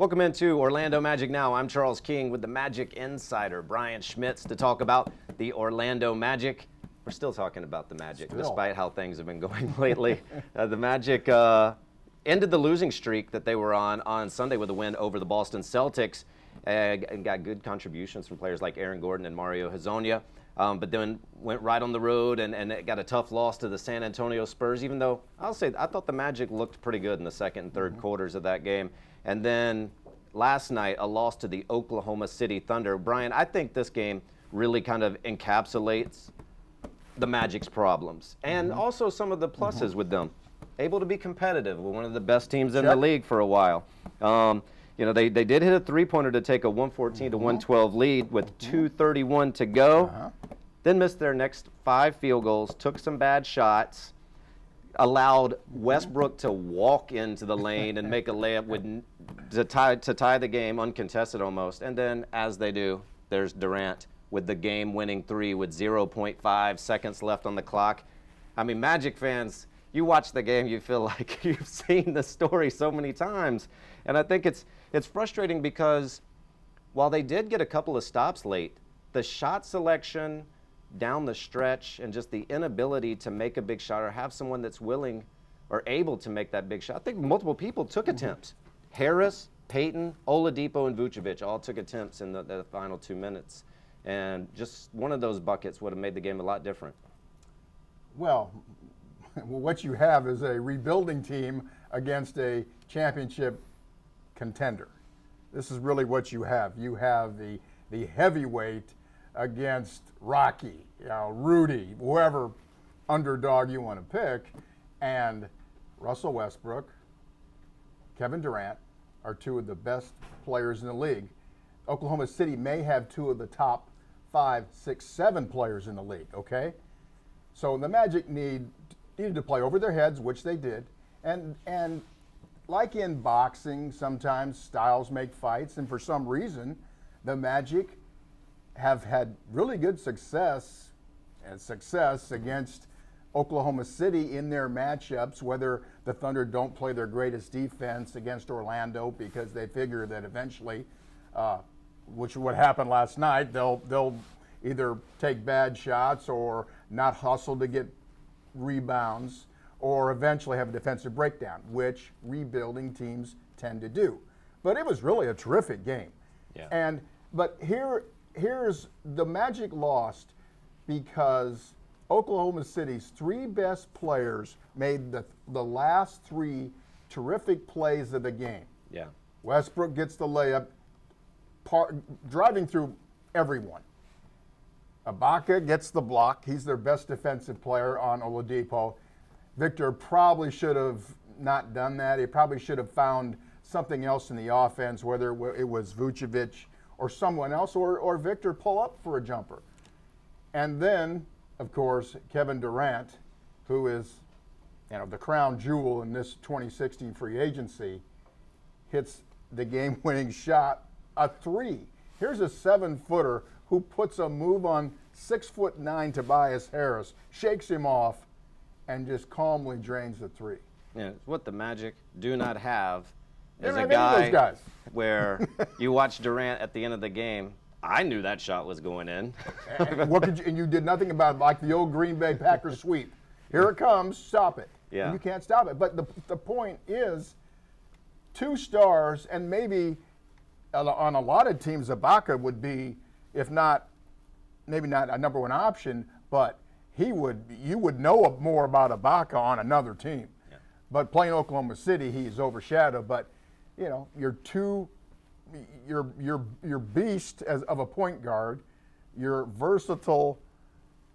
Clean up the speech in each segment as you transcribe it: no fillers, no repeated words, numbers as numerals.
Welcome into Orlando Magic Now. I'm Charles King with the Magic Insider, Brian Schmitz, to talk about the Orlando Magic. We're still talking about the Magic, despite how things have been going lately. The Magic ended the losing streak that they were on Sunday with a win over the Boston Celtics, and got good contributions from players like Aaron Gordon and Mario Hezonja. But then went right on the road and it got a tough loss to the San Antonio Spurs, even though I'll say I thought the Magic looked pretty good in the second and third quarters of that game. And then last night, a loss to the Oklahoma City Thunder. Brian, I think this game really kind of encapsulates the Magic's problems and also some of the pluses with them. Able to be competitive with one of the best teams in the league for a while. They did hit a three-pointer to take a 114 to 112 lead with 2:31 to go. Then missed their next 5 field goals, took some bad shots, allowed Westbrook to walk into the lane and make a layup to tie the game, uncontested almost. And then, as they do, there's Durant with the game-winning 3 with 0.5 seconds left on the clock. I mean, Magic fans, you watch the game, you feel like you've seen the story so many times. And I think it's frustrating because while they did get a couple of stops late, the shot selection down the stretch and just the inability to make a big shot or have someone that's willing or able to make that big shot. I think multiple people took attempts. Harris, Payton, Oladipo, and Vucevic all took attempts in the final 2 minutes. And just one of those buckets would have made the game a lot different. Well, what you have is a rebuilding team against a championship contender. This is really what you have. You have the heavyweight against Rocky, Rudy, whoever underdog you want to pick, and Russell Westbrook, Kevin Durant are 2 of the best players in the league. Oklahoma City may have 2 of the top 5, 6, 7 players in the league, okay? So the Magic needed to play over their heads, which they did, and like in boxing, sometimes styles make fights, and for some reason, the Magic have had really good success against Oklahoma City in their matchups, whether the Thunder don't play their greatest defense against Orlando because they figure that eventually, which would happen last night, they'll either take bad shots or not hustle to get rebounds or eventually have a defensive breakdown, which rebuilding teams tend to do. But it was really a terrific game. Yeah. But here's the Magic lost because Oklahoma City's 3 best players made the last 3 terrific plays of the game. Yeah. Westbrook gets the layup, driving through everyone. Ibaka gets the block. He's their best defensive player on Oladipo. Victor probably should have not done that. He probably should have found something else in the offense, whether it was Vucevic or someone else, or Victor pull up for a jumper. And then, of course, Kevin Durant, who is the crown jewel in this 2016 free agency, hits the game-winning shot, a 3. Here's a 7-footer who puts a move on 6'9" Tobias Harris, shakes him off, and just calmly drains the 3. Yeah, what the Magic do not have is They a don't have any of those guy guys. where you watch Durant at the end of the game. I knew that shot was going in. And you did nothing about it, like the old Green Bay Packers sweep. Here it comes, stop it. Yeah. And you can't stop it. But the point is, 2 stars, and maybe on a lot of teams, Ibaka would be, if not, maybe not a number 1 option, but you would know more about Ibaka on another team. Yeah. But playing Oklahoma City, he's overshadowed. But your beast of a point guard, your versatile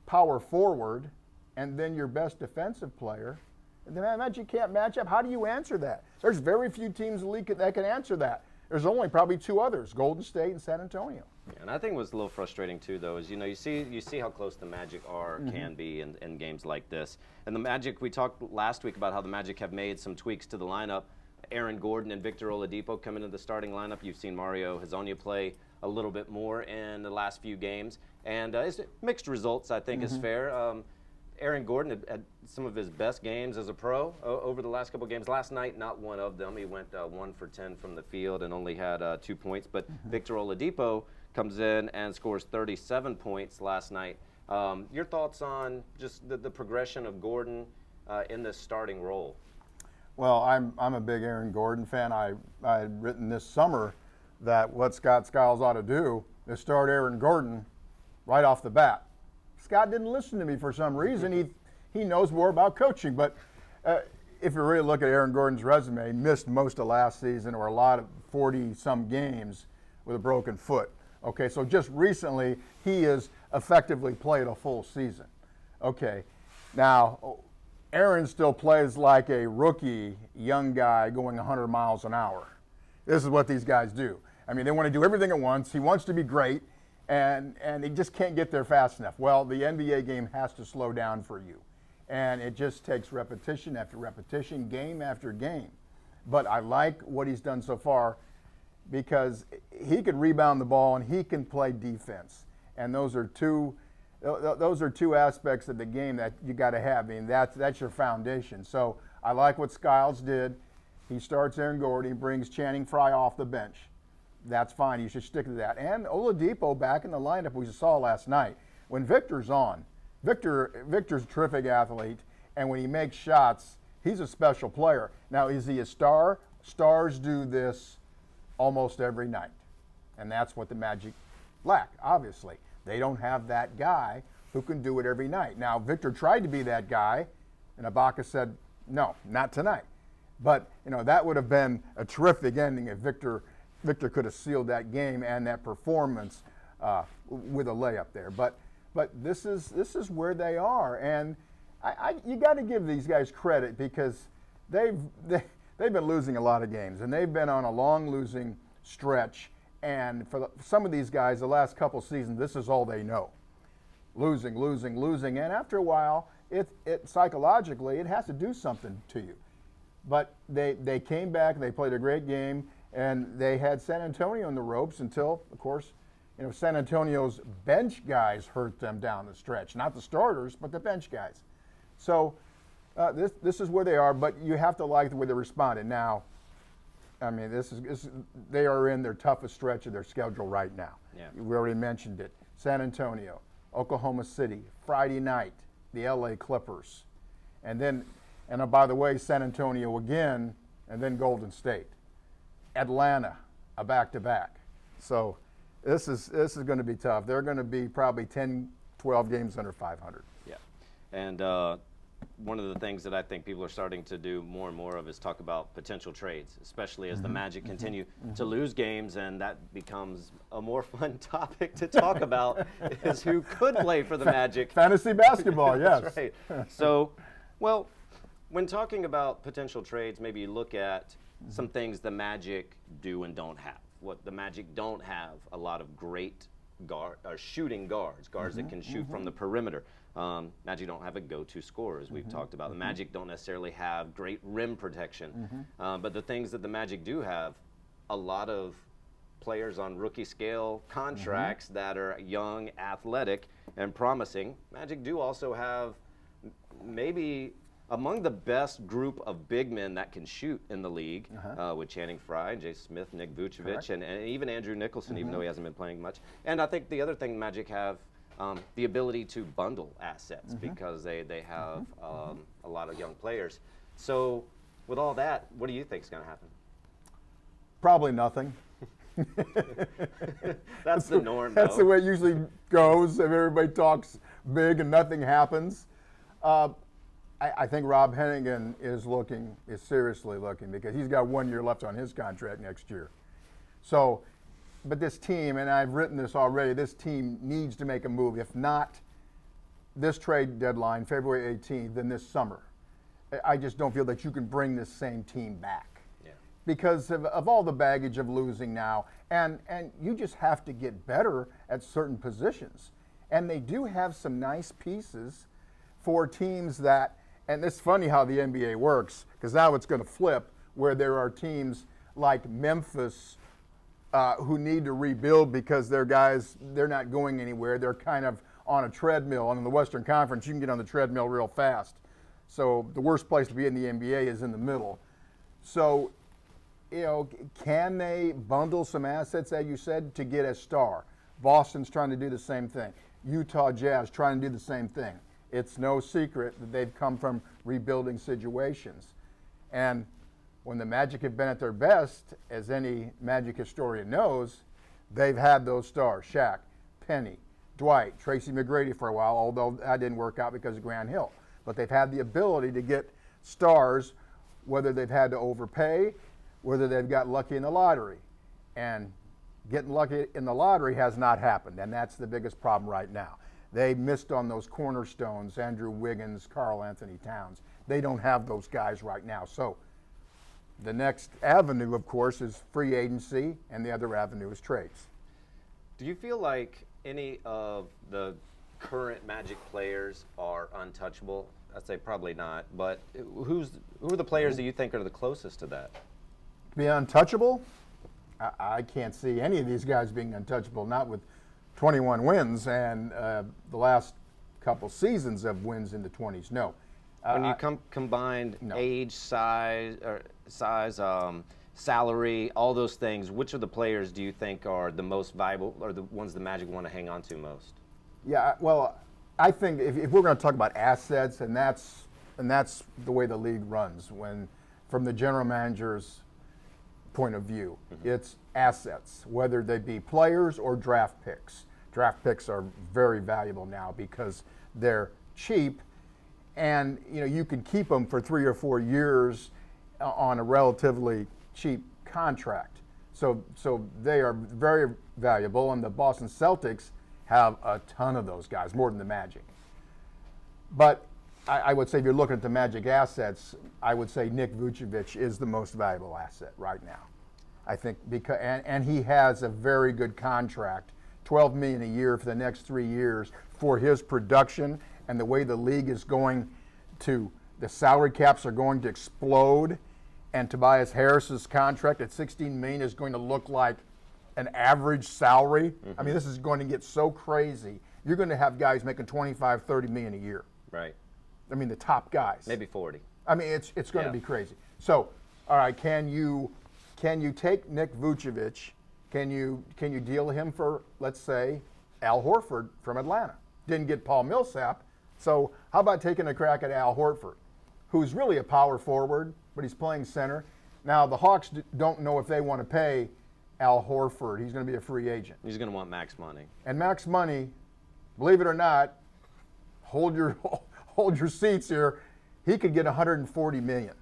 power forward, and then your best defensive player. And the Magic can't match up. How do you answer that? There's very few teams in the league that can answer that. There's only probably 2 others, Golden State and San Antonio. Yeah, and I think what's a little frustrating too, though, is you see how close the Magic can be in games like this. And the Magic, we talked last week about how the Magic have made some tweaks to the lineup. Aaron Gordon and Victor Oladipo come into the starting lineup. You've seen Mario Hezonja play a little bit more in the last few games, and it's mixed results, I think, is fair. Aaron Gordon had some of his best games as a pro over the last couple games. Last night, not one of them. He went 1 for 10 from the field and only had 2 points. But Victor Oladipo comes in and scores 37 points last night. Your thoughts on just the progression of Gordon in this starting role? Well, I'm a big Aaron Gordon fan. I had written this summer that what Scott Skiles ought to do is start Aaron Gordon right off the bat. Scott didn't listen to me for some reason. He knows more about coaching, but if you really look at Aaron Gordon's resume, he missed most of last season or a lot of 40-some games with a broken foot. Okay, so just recently he has effectively played a full season. Okay, now Aaron still plays like a rookie young guy going 100 miles an hour. This is what these guys do. I mean, they want to do everything at once. He wants to be great, and he just can't get there fast enough. Well, the NBA game has to slow down for you, and it just takes repetition after repetition, game after game. But I like what he's done so far because he can rebound the ball and he can play defense, and those are two aspects of the game that you got to have. I mean, that's your foundation. So I like what Skiles did. He starts Aaron Gordon, he brings Channing Frye off the bench. That's fine. You should stick to that. And Oladipo back in the lineup we saw last night. When Victor's on, Victor's a terrific athlete, and when he makes shots, he's a special player. Now, is he a star? Stars do this almost every night, and that's what the Magic lack, obviously. They don't have that guy who can do it every night. Now, Victor tried to be that guy, and Ibaka said, no, not tonight. But, that would have been a terrific ending if Victor could have sealed that game and that performance with a layup there. But this is where they are, and you got to give these guys credit because they've been losing a lot of games, and they've been on a long losing stretch. And for some of these guys, the last couple seasons, this is all they know: losing. And after a while, it psychologically it has to do something to you. But they came back, they played a great game, and they had San Antonio in the ropes until, of course, San Antonio's bench guys hurt them down the stretch. Not the starters, but the bench guys. So this is where they are, but you have to like the way they responded. Now, I mean, they are in their toughest stretch of their schedule right now. Yeah. We already mentioned it. San Antonio, Oklahoma City, Friday night, the LA Clippers, and by the way, San Antonio again, and then Golden State. Atlanta, a back-to-back. So this is going to be tough. They're going to be probably 10, 12 games under 500. Yeah, and one of the things that I think people are starting to do more and more of is talk about potential trades, especially as the Magic continue to lose games, and that becomes a more fun topic to talk about is who could play for the Magic. Fantasy basketball, yes. That's right. So, well, when talking about potential trades, maybe you look at some things the Magic do and don't have. What the Magic don't have, a lot of great shooting guards that can shoot from the perimeter. Magic don't have a go-to scorer, as we've talked about. The Magic don't necessarily have great rim protection. But the things that the Magic do have, a lot of players on rookie scale contracts that are young, athletic, and promising. Magic do also have maybe among the best group of big men that can shoot in the league, with Channing Frye, Jay Smith, Nick Vucevic, and even Andrew Nicholson, even though he hasn't been playing much. And I think the other thing Magic have, the ability to bundle assets because they have a lot of young players. So with all that, what do you think is going to happen? Probably nothing. That's the norm, That's the way it usually goes. If everybody talks big and nothing happens. I think Rob Hennigan is seriously looking because he's got 1 year left on his contract next year. So, but this team, and I've written this already, this team needs to make a move. If not this trade deadline, February 18th, then this summer. I just don't feel that you can bring this same team back. Yeah. Because of all the baggage of losing now, and you just have to get better at certain positions. And they do have some nice pieces for teams that, and it's funny how the NBA works, because now it's going to flip, where there are teams like Memphis who need to rebuild because their guys, they're not going anywhere. They're kind of on a treadmill. And in the Western Conference, you can get on the treadmill real fast. So the worst place to be in the NBA is in the middle. So, can they bundle some assets, as you said, to get a star? Boston's trying to do the same thing. Utah Jazz trying to do the same thing. It's no secret that they've come from rebuilding situations. And when the Magic have been at their best, as any Magic historian knows, they've had those stars: Shaq, Penny, Dwight, Tracy McGrady for a while, although that didn't work out because of Grant Hill. But they've had the ability to get stars, whether they've had to overpay, whether they've got lucky in the lottery. And getting lucky in the lottery has not happened, and that's the biggest problem right now. They missed on those cornerstones: Andrew Wiggins, Karl Anthony Towns. They don't have those guys right now. So the next avenue, of course, is free agency, and the other avenue is trades. Do you feel like any of the current Magic players are untouchable? I'd say probably not, but who are the players that you think are the closest to that? Be untouchable? I can't see any of these guys being untouchable, not with 21 wins and the last couple seasons of wins in the 20s. No. When you combined age, size, salary, all those things, which of the players do you think are the most valuable, or the ones the Magic want to hang on to most? Yeah, well, I think if we're going to talk about assets, and that's the way the league runs, when from the general manager's point of view, it's assets, whether they be players or draft picks. Draft picks are very valuable now because they're cheap, and you can keep them for 3 or 4 years on a relatively cheap contract. So they are very valuable, and the Boston Celtics have a ton of those guys, more than the Magic. But I would say if you're looking at the Magic assets, I would say Nick Vucevic is the most valuable asset right now. I think because and he has a very good contract, $12 million a year for the next 3 years for his production, and the way the league is going to, the salary caps are going to explode, and Tobias Harris's contract at $16 million is going to look like an average salary. I mean, this is going to get so crazy. You're going to have guys making $25, $30 million a year. Right. I mean, the top guys. Maybe 40. I mean, it's going to be crazy. So, all right, can you take Nick Vucevic? Can you deal him for, let's say, Al Horford from Atlanta? Didn't get Paul Millsap, so how about taking a crack at Al Horford, who's really a power forward, but he's playing center. Now the Hawks don't know if they want to pay Al Horford. He's going to be a free agent. He's going to want max money. And max money, believe it or not, hold your seats here. He could get $140 million.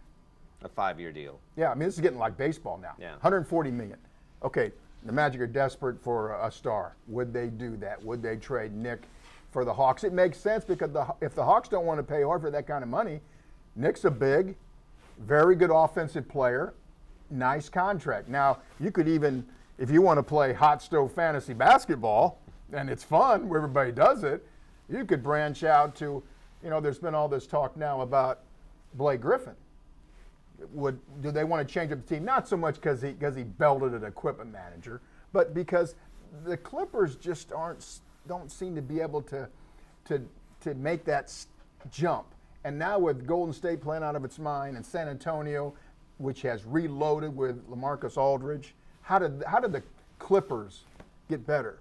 A 5-year deal. Yeah, I mean, this is getting like baseball now. Yeah. $140 million. Okay, the Magic are desperate for a star. Would they do that? Would they trade Nick for the Hawks? It makes sense because if the Hawks don't want to pay Horford that kind of money, Nick's a big, very good offensive player, nice contract. Now, you could even, if you want to play hot stove fantasy basketball, and it's fun where everybody does it, you could branch out to, there's been all this talk now about Blake Griffin. Do they want to change up the team? Not so much because he belted an equipment manager, but because the Clippers just don't seem to be able to make that jump. And now with Golden State playing out of its mind, and San Antonio, which has reloaded with LaMarcus Aldridge, how did the Clippers get better?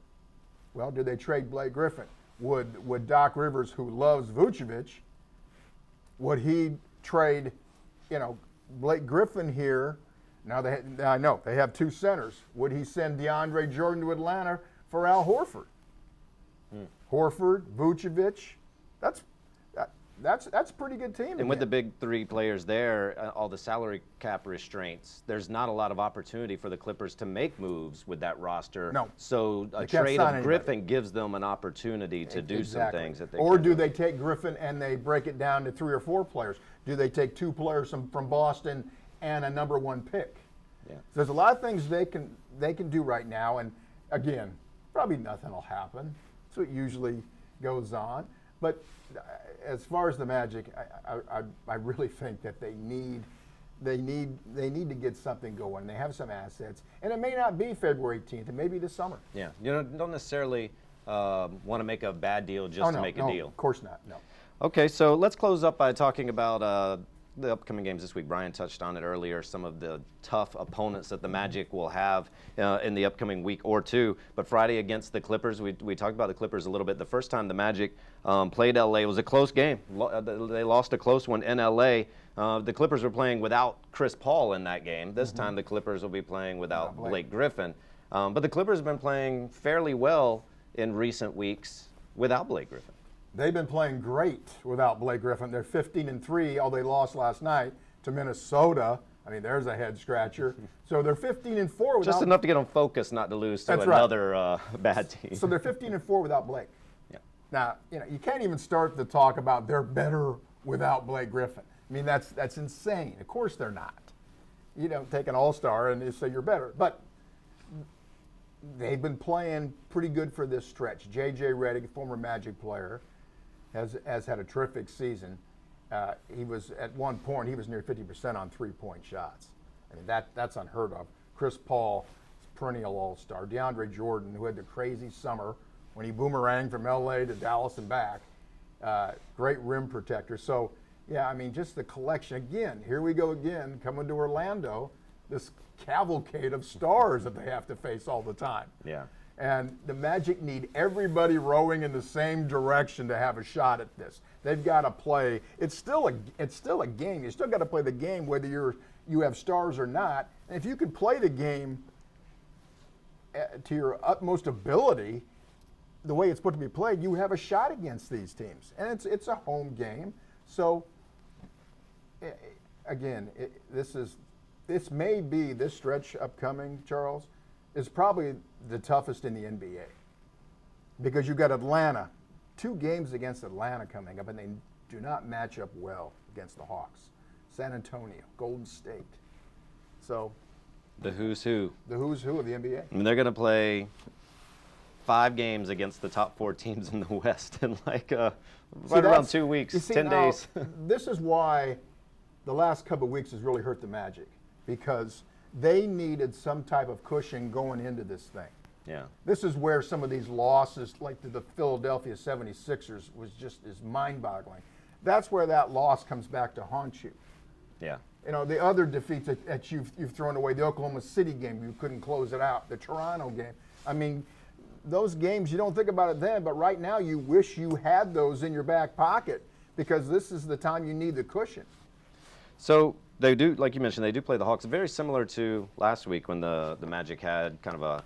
Well, did they trade Blake Griffin? Would Doc Rivers, who loves Vucevic, would he trade, Blake Griffin here? Now I know they have 2 centers. Would he send DeAndre Jordan to Atlanta for Al Horford? Horford, Vucevic, that's a pretty good team. And with the big 3 players there, all the salary cap restraints, there's not a lot of opportunity for the Clippers to make moves with that roster. No. So a trade of Griffin gives them an opportunity to do some things that they Or do they take Griffin and they break it down to 3 or 4 players? Do they take 2 players from Boston and a number 1 pick? Yeah. So there's a lot of things they can do right now, and again, probably nothing will happen. So it usually goes on. But as far as the Magic, I really think that they need to get something going. They have some assets, and it may not be February 18th. It may be this summer. Yeah, don't necessarily want to make a bad deal just to make a deal. Of course not. No. Okay, so let's close up by talking about the upcoming games this week. Brian touched on it earlier, some of the tough opponents that the Magic will have in the upcoming week or two. But Friday against the Clippers, we talked about the Clippers a little bit. The first time the Magic played LA, it was a close game. They lost a close one in LA. The Clippers were playing without Chris Paul in that game. This time the Clippers will be playing without Blake Griffin. But the Clippers have been playing fairly well in recent weeks without Blake Griffin. They've been playing great without Blake Griffin. They're 15-3, although they lost last night to Minnesota. I mean, there's a head scratcher. So they're 15-4 without. Just enough to get them focused, not to lose to another bad team. So they're 15-4 without Blake. Yeah. Now, you can't even start to talk about they're better without Blake Griffin. I mean, that's insane. Of course they're not. You don't take an all-star and you say you're better. But they've been playing pretty good for this stretch. J.J. Redick, former Magic player, has had a terrific season. He was at one point, he was near 50% on three-point shots. I mean, that's unheard of. Chris Paul, perennial all-star. DeAndre Jordan, who had the crazy summer when he boomeranged from L.A. to Dallas and back. Great rim protector. So, yeah, I mean, just the collection. Again, here we go again, coming to Orlando, this cavalcade of stars that they have to face all the time. Yeah. And the Magic need everybody rowing in the same direction to have a shot at this. They've got to play. It's still a game. You still got to play the game whether you have stars or not. And if you can play the game to your utmost ability, the way it's supposed to be played, you have a shot against these teams. And it's a home game. So again, this may be this stretch upcoming, Charles, is probably the toughest in the NBA because you've got Atlanta, 2 games against Atlanta coming up, and they do not match up well against the Hawks. San Antonio, Golden State. So the who's who. The who's who of the NBA. I mean, they're going to play 5 games against the top 4 teams in the West in around 2 weeks, 10 days. This is why the last couple of weeks has really hurt the Magic because they needed some type of cushion going into this thing. Yeah. This is where some of these losses, like to the Philadelphia 76ers, is mind-boggling. That's where that loss comes back to haunt you. Yeah. The other defeats that you've thrown away, the Oklahoma City game, you couldn't close it out, the Toronto game. I mean, those games, you don't think about it then, but right now you wish you had those in your back pocket because this is the time you need the cushion. So they do, like you mentioned, they do play the Hawks. Very similar to last week when the Magic had kind of a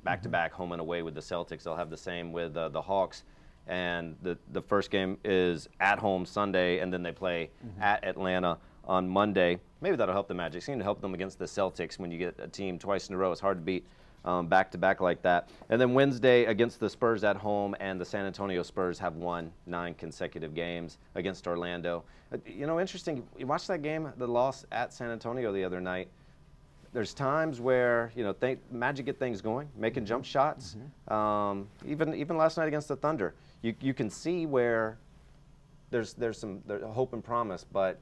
back-to-back home and away with the Celtics. They'll have the same with the Hawks. And the first game is at home Sunday, and then they play at Atlanta on Monday. Maybe that'll help the Magic. It's going to help them against the Celtics when you get a team twice in a row. It's hard to beat back-to-back like that. And then Wednesday against the Spurs at home, and the San Antonio Spurs have won 9 consecutive games against Orlando. Interesting, you watched that game, the loss at San Antonio the other night. There's times where, Magic get things going, making jump shots. Even last night against the Thunder, you can see where there's some hope and promise, but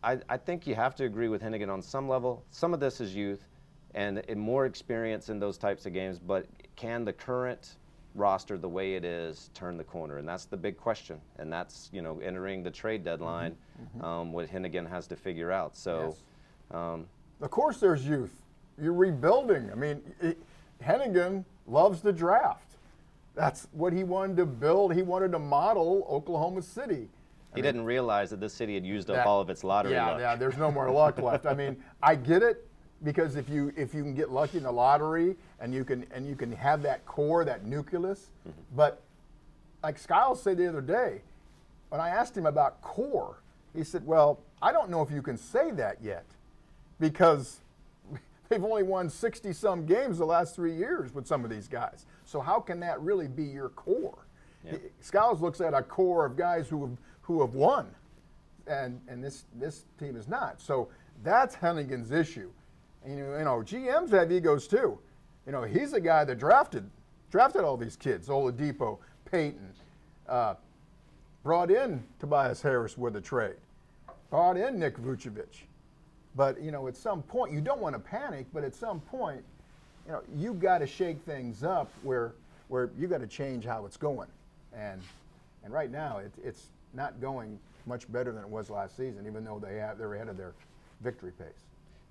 I think you have to agree with Hennigan on some level. Some of this is youth and more experience in those types of games, but can the current roster the way it is turn the corner? And that's the big question, and that's entering the trade deadline, what Hennigan has to figure out. So yes. Of course there's youth. You're rebuilding. I mean, Hennigan loves the draft. That's what he wanted to build. He wanted to model Oklahoma City. He didn't realize that this city had used up all of its lottery luck. Yeah, there's no more luck left. I mean, I get it. Because if you can get lucky in the lottery and you can have that core, that nucleus, but like Skiles said the other day, when I asked him about core, he said, "Well, I don't know if you can say that yet, because they've only won 60-some games the last 3 years with some of these guys. So how can that really be your core?" Yep. Skiles looks at a core of guys who have won, and this team is not. So that's Hennigan's issue. GMs have egos too. He's a guy that drafted all these kids, Oladipo, Peyton, brought in Tobias Harris with a trade, brought in Nick Vucevic. But, at some point, you don't want to panic, but at some point, you got to shake things up where where you got to change how it's going. And right now, it's not going much better than it was last season, even though they're ahead of their victory pace.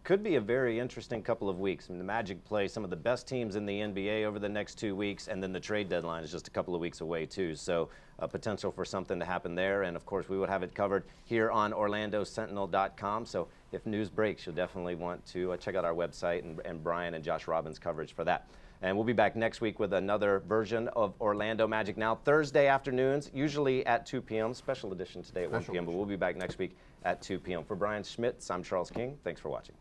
Could be a very interesting couple of weeks. I mean, the Magic play some of the best teams in the NBA over the next 2 weeks, and then the trade deadline is just a couple of weeks away, too. So potential for something to happen there. And, of course, we would have it covered here on OrlandoSentinel.com. So if news breaks, you'll definitely want to check out our website and Brian and Josh Robbins' coverage for that. And we'll be back next week with another version of Orlando Magic Now, Thursday afternoons, usually at 2 p.m. Special edition today at 1 p.m., but we'll be back next week at 2 p.m. For Brian Schmitz, I'm Charles King. Thanks for watching.